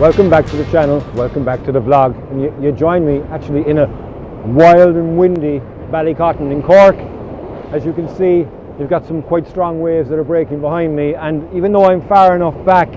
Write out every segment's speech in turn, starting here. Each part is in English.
Welcome back to the channel, welcome back to the vlog, and you join me actually in a wild and windy Ballycotton in Cork. As you can see, you've got some quite strong waves that are breaking behind me, and even though I'm far enough back,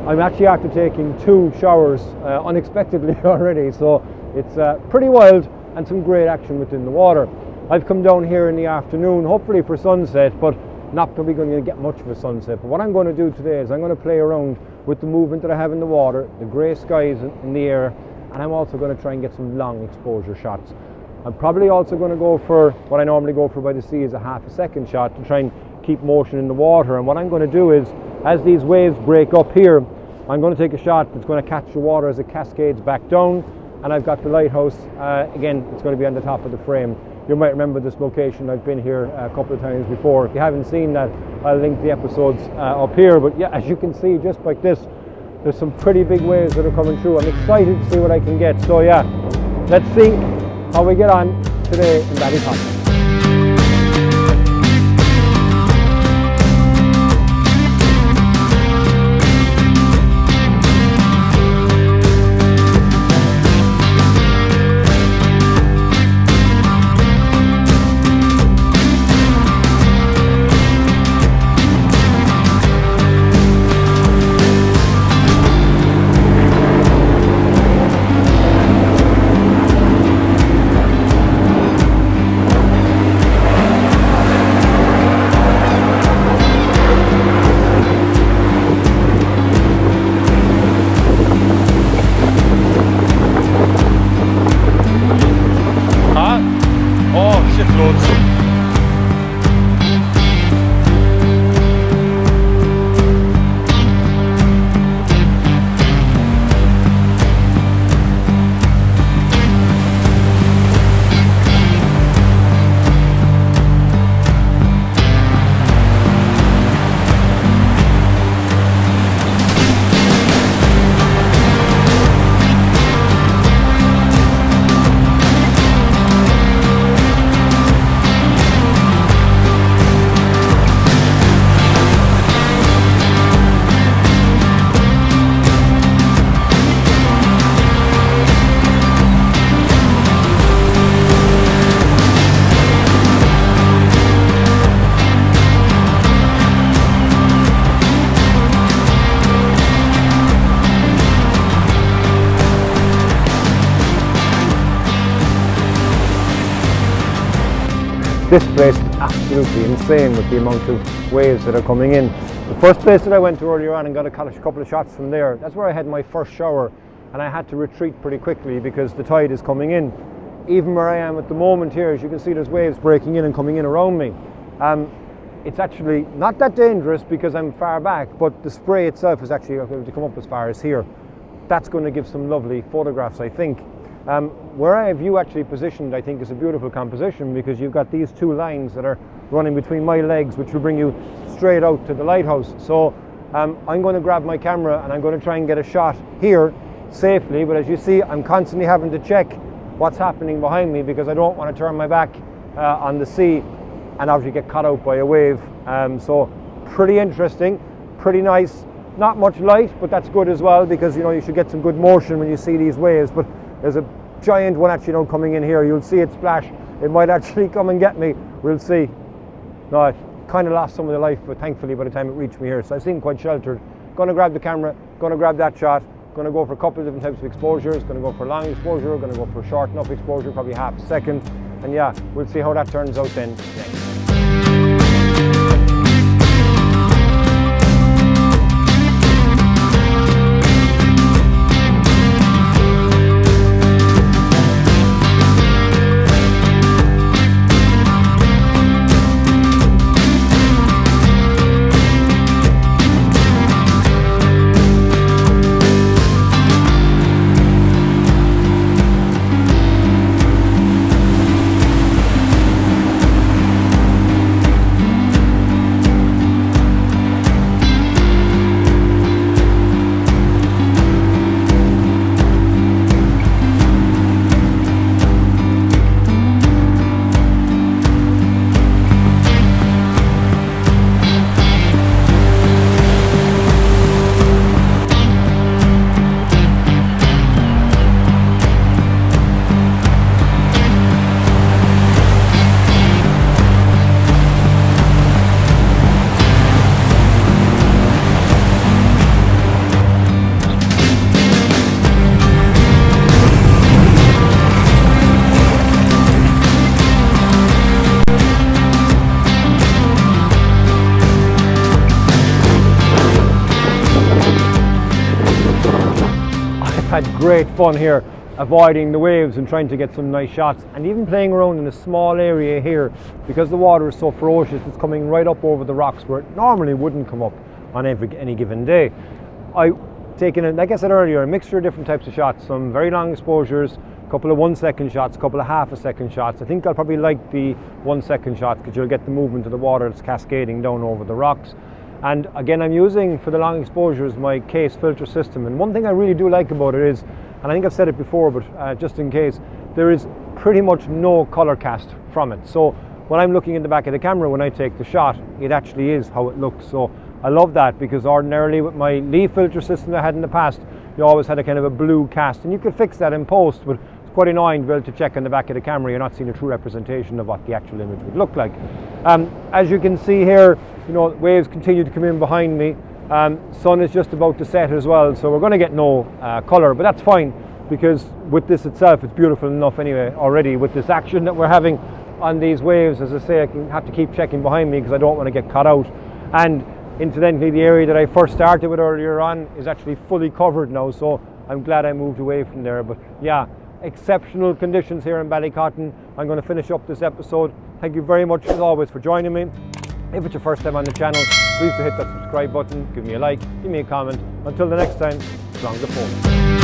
I'm actually after taking 2 showers unexpectedly already, so it's pretty wild and some great action within the water. I've come down here in the afternoon, hopefully for sunset, but not probably going to get much of a sunset. But what I'm going to do today is I'm going to play around with the movement that I have in the water, the grey skies in the air, and I'm also going to try and get some long exposure shots. I'm probably also going to go for what I normally go for by the sea, is a half a second shot to try and keep motion in the water. And what I'm going to do is, as these waves break up here, I'm going to take a shot that's going to catch the water as it cascades back down, and I've got the lighthouse, again, it's going to be on the top of the frame. You might remember this location, I've been here a couple of times before. If you haven't seen that, I'll link the episodes up here. But yeah, as you can see, just like this, there's some pretty big waves that are coming through. I'm excited to see what I can get. So yeah, let's see how we get on today in Ballycotton. This place is absolutely insane with the amount of waves that are coming in. The first place that I went to earlier on and got a couple of shots from there, that's where I had my first shower, and I had to retreat pretty quickly because the tide is coming in. Even where I am at the moment here, as you can see, there's waves breaking in and coming in around me. It's actually not that dangerous because I'm far back, but the spray itself is actually going to come up as far as here. That's going to give some lovely photographs, I think. Where I have you actually positioned, I think, is a beautiful composition because you've got these 2 lines that are running between my legs, which will bring you straight out to the lighthouse. So I'm going to grab my camera and I'm going to try and get a shot here safely, but as you see, I'm constantly having to check what's happening behind me because I don't want to turn my back on the sea and obviously get caught out by a wave. So pretty interesting, pretty nice. Not much light, but that's good as well because, you know, you should get some good motion when you see these waves. But there's a giant one actually now coming in here. You'll see it splash. It might actually come and get me. We'll see. No, I kind of lost some of the life, but thankfully by the time it reached me here, so I seem quite sheltered. Going to grab the camera, going to grab that shot, going to go for a couple of different types of exposures, going to go for long exposure, going to go for short enough exposure, probably half a second. And yeah, we'll see how that turns out then next. had great fun here avoiding the waves and trying to get some nice shots, and even playing around in a small area here because the water is so ferocious. It's coming right up over the rocks where it normally wouldn't come up on any given day. I've taken, like I said earlier, a mixture of different types of shots, some very long exposures, a couple of 1 second shots, a couple of half a second shots. I think I'll probably like the 1 second shots because you'll get the movement of the water that's cascading down over the rocks. And again, I'm using for the long exposures my case filter system, and one thing I really do like about it is, and I think I've said it before, but just in case, there is pretty much no color cast from it. So when I'm looking in the back of the camera when I take the shot, it actually is how it looks. So I love that, because ordinarily with my leaf filter system I had in the past, you always had a kind of a blue cast, and you could fix that in post, but it's quite annoying to be able to check on the back of the camera. You're not seeing a true representation of what the actual image would look like. As you can see here, waves continue to come in behind me. Sun is just about to set as well, so we're going to get no colour, but that's fine, because with this itself it's beautiful enough anyway already. With this action that we're having on these waves, as I say, I have to keep checking behind me because I don't want to get caught out. And incidentally, the area that I first started with earlier on is actually fully covered now, so I'm glad I moved away from there. But yeah, exceptional conditions here in Ballycotton. I'm going to finish up this episode. Thank you very much as always for joining me. If it's your first time on the channel, please do hit that subscribe button, give me a like, give me a comment. Until the next time, long the phone.